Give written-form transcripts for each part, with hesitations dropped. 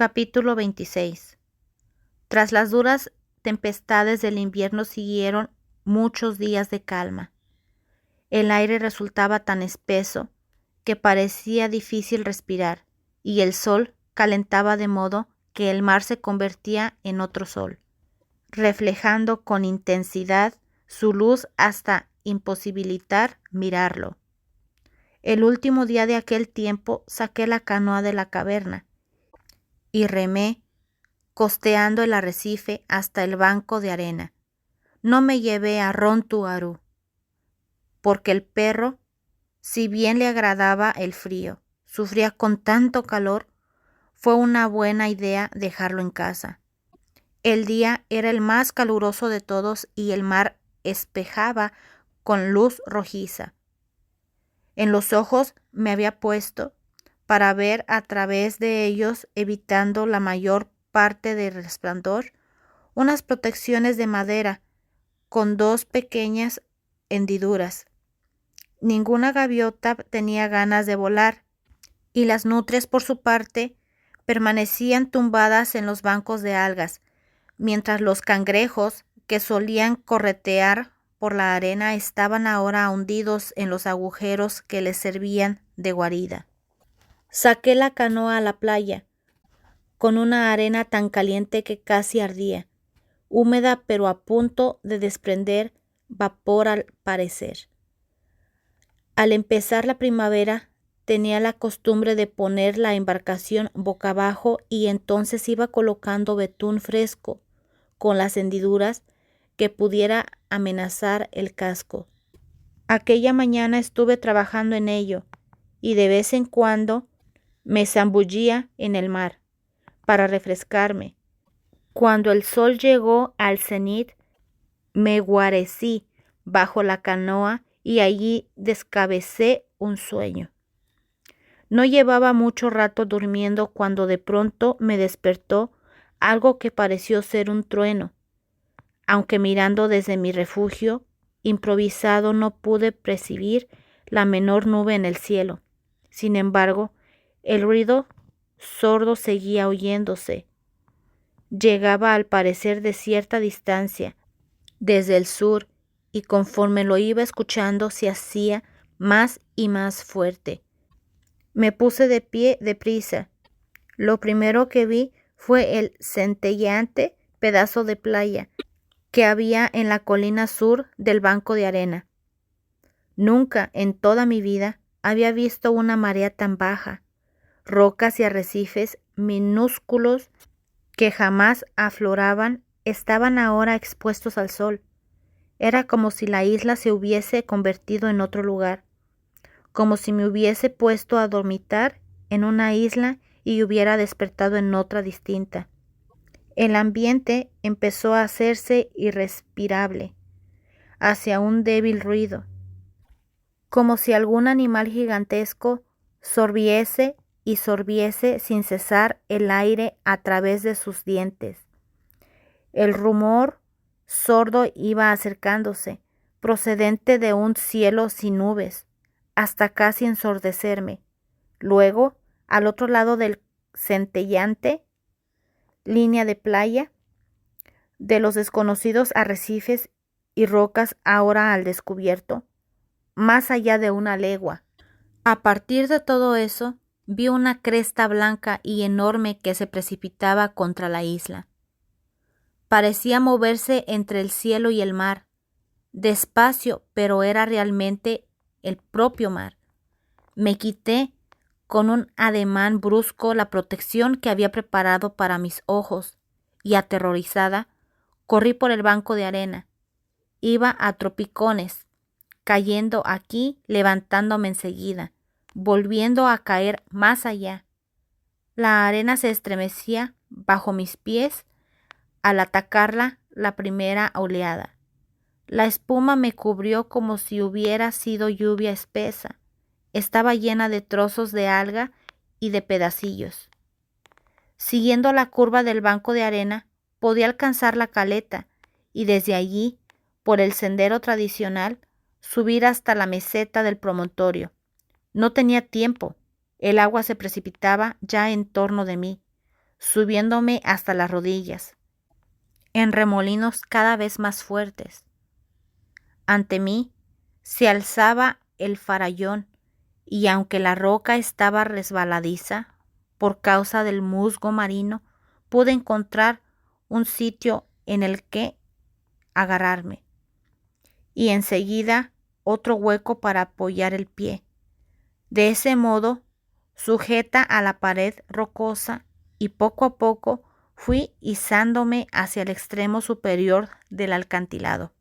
Capítulo 26. Tras las duras tempestades del invierno siguieron muchos días de calma. El aire resultaba tan espeso que parecía difícil respirar, y el sol calentaba de modo que el mar se convertía en otro sol, reflejando con intensidad su luz hasta imposibilitar mirarlo. El último día de aquel tiempo saqué la canoa de la caverna y remé costeando el arrecife hasta el banco de arena. No me llevé a Rontuaru, porque el perro, si bien le agradaba el frío, sufría con tanto calor, fue una buena idea dejarlo en casa. El día era el más caluroso de todos y el mar espejaba con luz rojiza. En los ojos me había puesto para ver a través de ellos, evitando la mayor parte del resplandor, unas protecciones de madera con dos pequeñas hendiduras. Ninguna gaviota tenía ganas de volar, y las nutrias, por su parte, permanecían tumbadas en los bancos de algas, mientras los cangrejos, que solían corretear por la arena, estaban ahora hundidos en los agujeros que les servían de guarida. Saqué la canoa a la playa, con una arena tan caliente que casi ardía, húmeda pero a punto de desprender vapor al parecer. Al empezar la primavera, tenía la costumbre de poner la embarcación boca abajo y entonces iba colocando betún fresco con las hendiduras que pudiera amenazar el casco. Aquella mañana estuve trabajando en ello y de vez en cuando me zambullía en el mar para refrescarme. Cuando el sol llegó al cenit, me guarecí bajo la canoa y allí descabecé un sueño. No llevaba mucho rato durmiendo cuando de pronto me despertó algo que pareció ser un trueno, aunque mirando desde mi refugio improvisado no pude percibir la menor nube en el cielo. Sin embargo, el ruido sordo seguía oyéndose. Llegaba al parecer de cierta distancia, desde el sur, y conforme lo iba escuchando se hacía más y más fuerte. Me puse de pie deprisa. Lo primero que vi fue el centelleante pedazo de playa que había en la colina sur del banco de arena. Nunca en toda mi vida había visto una marea tan baja. Rocas y arrecifes minúsculos que jamás afloraban estaban ahora expuestos al sol. Era como si la isla se hubiese convertido en otro lugar, como si me hubiese puesto a dormitar en una isla y hubiera despertado en otra distinta. El ambiente empezó a hacerse irrespirable, hacia un débil ruido, como si algún animal gigantesco sorbiese y sorbiese sin cesar el aire a través de sus dientes. El rumor sordo iba acercándose, procedente de un cielo sin nubes, hasta casi ensordecerme. Luego, al otro lado del centelleante línea de playa, de los desconocidos arrecifes y rocas ahora al descubierto, más allá de una legua. A partir de todo eso, vi una cresta blanca y enorme que se precipitaba contra la isla. Parecía moverse entre el cielo y el mar, despacio, pero era realmente el propio mar. Me quité con un ademán brusco la protección que había preparado para mis ojos y, aterrorizada, corrí por el banco de arena. Iba a tropicones, cayendo aquí, levantándome enseguida, volviendo a caer más allá. La arena se estremecía bajo mis pies al atacarla la primera oleada. La espuma me cubrió como si hubiera sido lluvia espesa. Estaba llena de trozos de alga y de pedacillos. Siguiendo la curva del banco de arena, podía alcanzar la caleta y desde allí, por el sendero tradicional, subir hasta la meseta del promontorio. No tenía tiempo. El agua se precipitaba ya en torno de mí. subiéndome hasta las rodillas, en remolinos cada vez más fuertes. Ante mí se alzaba el farallón, y aunque la roca estaba resbaladiza por causa del musgo marino, pude encontrar un sitio en el que agarrarme, y enseguida otro hueco para apoyar el pie. De ese modo, sujeta a la pared rocosa, y poco a poco fui izándome hacia el extremo superior del acantilado.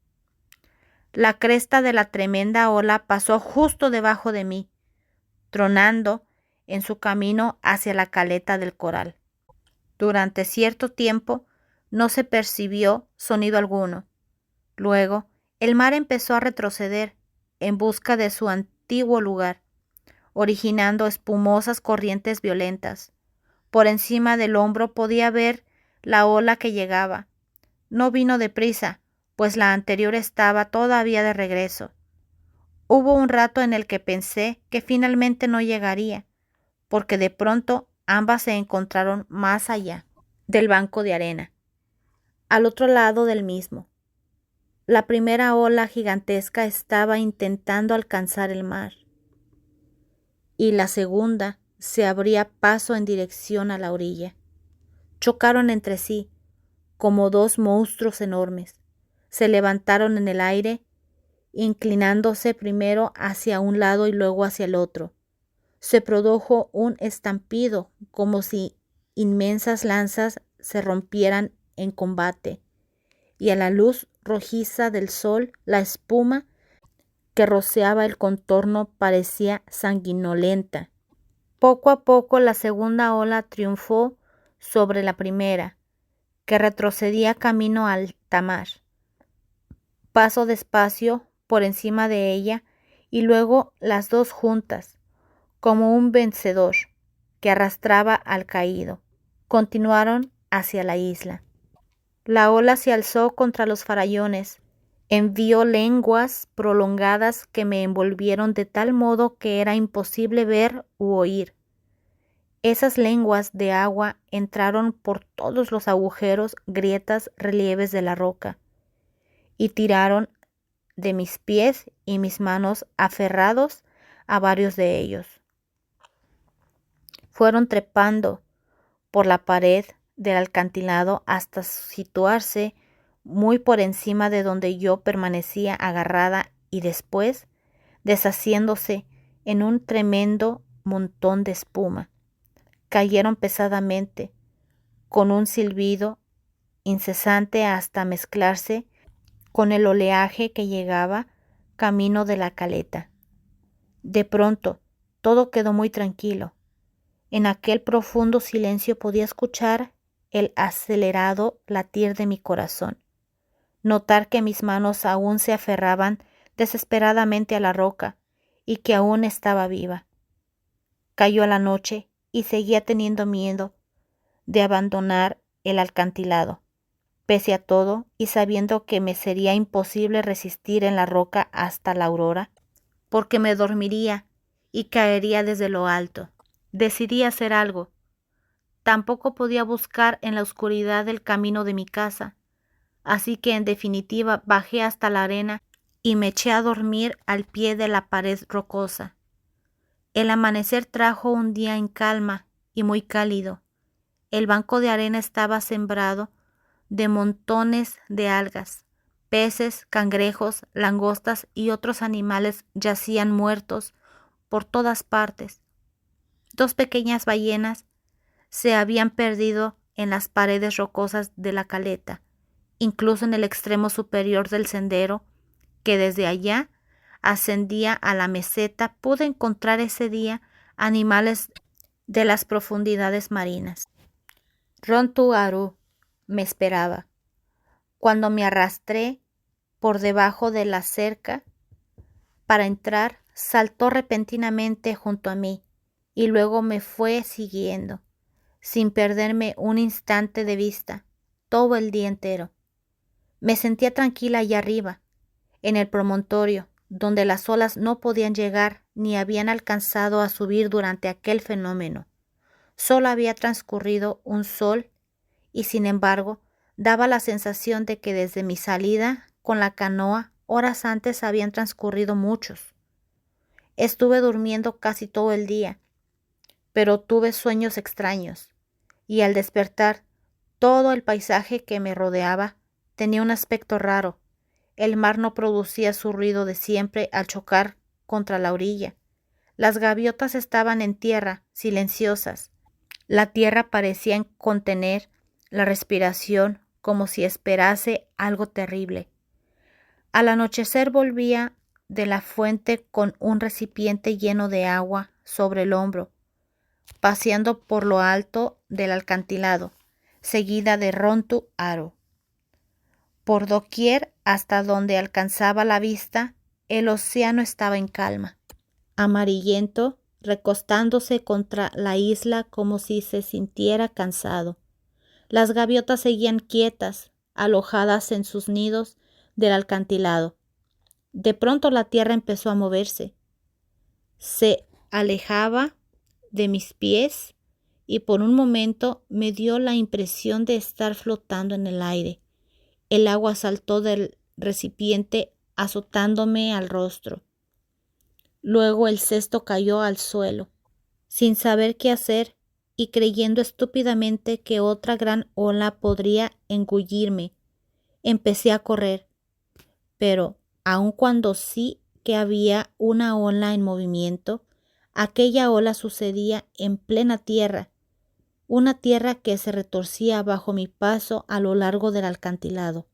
La cresta de la tremenda ola pasó justo debajo de mí, tronando en su camino hacia la caleta del coral. Durante cierto tiempo no se percibió sonido alguno. Luego, el mar empezó a retroceder en busca de su antiguo lugar, originando espumosas corrientes violentas. Por encima del hombro podía ver la ola que llegaba. No vino deprisa, pues la anterior estaba todavía de regreso. Hubo un rato en el que pensé que finalmente no llegaría, porque de pronto ambas se encontraron más allá del banco de arena, al otro lado del mismo. La primera ola gigantesca estaba intentando alcanzar el mar, y la segunda se abría paso en dirección a la orilla. Chocaron entre sí como dos monstruos enormes. Se levantaron en el aire, inclinándose primero hacia un lado y luego hacia el otro. Se produjo un estampido, como si inmensas lanzas se rompieran en combate, y a la luz rojiza del sol, la espuma que rociaba el contorno parecía sanguinolenta. Poco a poco la segunda ola triunfó sobre la primera, que retrocedía camino al alta mar. Pasó despacio por encima de ella, y luego las dos juntas, como un vencedor que arrastraba al caído, continuaron hacia la isla. La ola se alzó contra los farallones, envió lenguas prolongadas que me envolvieron de tal modo que era imposible ver u oír. Esas lenguas de agua entraron por todos los agujeros, grietas, relieves de la roca, y tiraron de mis pies y mis manos aferrados a varios de ellos. Fueron trepando por la pared del acantilado hasta situarse muy por encima de donde yo permanecía agarrada, y después deshaciéndose en un tremendo montón de espuma. Cayeron pesadamente, con un silbido incesante hasta mezclarse con el oleaje que llegaba camino de la caleta. De pronto, todo quedó muy tranquilo. En aquel profundo silencio podía escuchar el acelerado latir de mi corazón, notar que mis manos aún se aferraban desesperadamente a la roca y que aún estaba viva. Cayó la noche y seguía teniendo miedo de abandonar el acantilado, pese a todo y sabiendo que me sería imposible resistir en la roca hasta la aurora, porque me dormiría y caería desde lo alto. Decidí hacer algo. Tampoco podía buscar en la oscuridad el camino de mi casa, así que en definitiva bajé hasta la arena y me eché a dormir al pie de la pared rocosa. El amanecer trajo un día en calma y muy cálido. El banco de arena estaba sembrado de montones de algas. Peces, cangrejos, langostas y otros animales yacían muertos por todas partes. Dos pequeñas ballenas se habían perdido en las paredes rocosas de la caleta, incluso en el extremo superior del sendero, que desde allá ascendía a la meseta. Pude encontrar ese día animales de las profundidades marinas. Rontuaru me esperaba. Cuando me arrastré por debajo de la cerca para entrar, saltó repentinamente junto a mí y luego me fue siguiendo, sin perderme un instante de vista, todo el día entero. Me sentía tranquila allá arriba, en el promontorio, donde las olas no podían llegar ni habían alcanzado a subir durante aquel fenómeno. Solo había transcurrido un sol y sin embargo daba la sensación de que desde mi salida con la canoa horas antes habían transcurrido muchos. Estuve durmiendo casi todo el día, pero tuve sueños extraños y al despertar todo el paisaje que me rodeaba tenía un aspecto raro. El mar no producía su ruido de siempre al chocar contra la orilla. Las gaviotas estaban en tierra, silenciosas. La tierra parecía contener la respiración como si esperase algo terrible. Al anochecer volvía de la fuente con un recipiente lleno de agua sobre el hombro, paseando por lo alto del acantilado, seguida de Rontu Aro. Por doquier hasta donde alcanzaba la vista, el océano estaba en calma, amarillento, recostándose contra la isla como si se sintiera cansado. Las gaviotas seguían quietas, alojadas en sus nidos del acantilado. De pronto la tierra empezó a moverse. Se alejaba de mis pies y por un momento me dio la impresión de estar flotando en el aire. El agua saltó del recipiente azotándome al rostro. Luego el cesto cayó al suelo. Sin saber qué hacer y creyendo estúpidamente que otra gran ola podría engullirme, empecé a correr. Pero, aun cuando sí que había una ola en movimiento, aquella ola sucedía en plena tierra, una tierra que se retorcía bajo mi paso a lo largo del acantilado.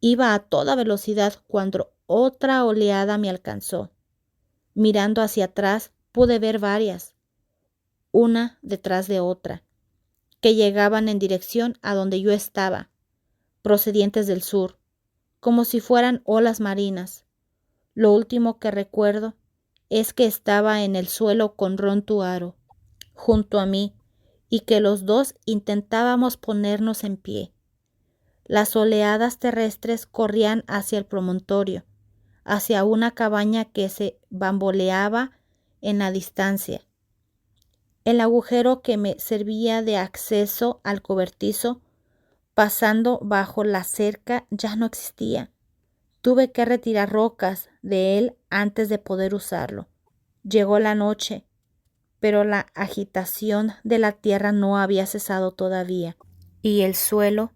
Iba a toda velocidad cuando otra oleada me alcanzó. Mirando hacia atrás pude ver varias, una detrás de otra, que llegaban en dirección a donde yo estaba, procedientes del sur, como si fueran olas marinas. Lo último que recuerdo es que estaba en el suelo con Rontu Aro, junto a mí, y que los dos intentábamos ponernos en pie. Las oleadas terrestres corrían hacia el promontorio, hacia una cabaña que se bamboleaba en la distancia. El agujero que me servía de acceso al cobertizo, pasando bajo la cerca, ya no existía. Tuve que retirar rocas de él antes de poder usarlo. Llegó la noche, pero la agitación de la tierra no había cesado todavía, y el suelo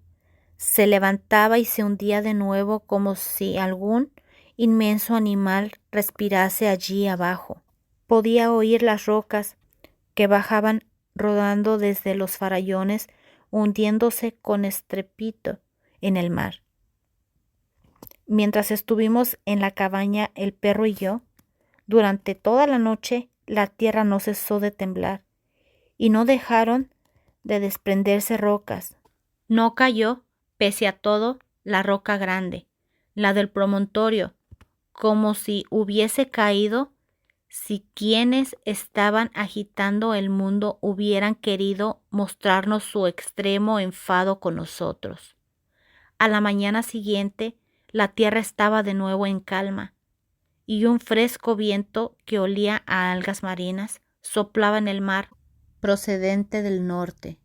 se levantaba y se hundía de nuevo como si algún inmenso animal respirase allí abajo. Podía oír las rocas que bajaban rodando desde los farallones, hundiéndose con estrépito en el mar. Mientras estuvimos en la cabaña el perro y yo, durante toda la noche la tierra no cesó de temblar y no dejaron de desprenderse rocas. No cayó, pese a todo, la roca grande, la del promontorio, como si hubiese caído si quienes estaban agitando el mundo hubieran querido mostrarnos su extremo enfado con nosotros. A la mañana siguiente, la tierra estaba de nuevo en calma, y un fresco viento que olía a algas marinas soplaba en el mar procedente del norte.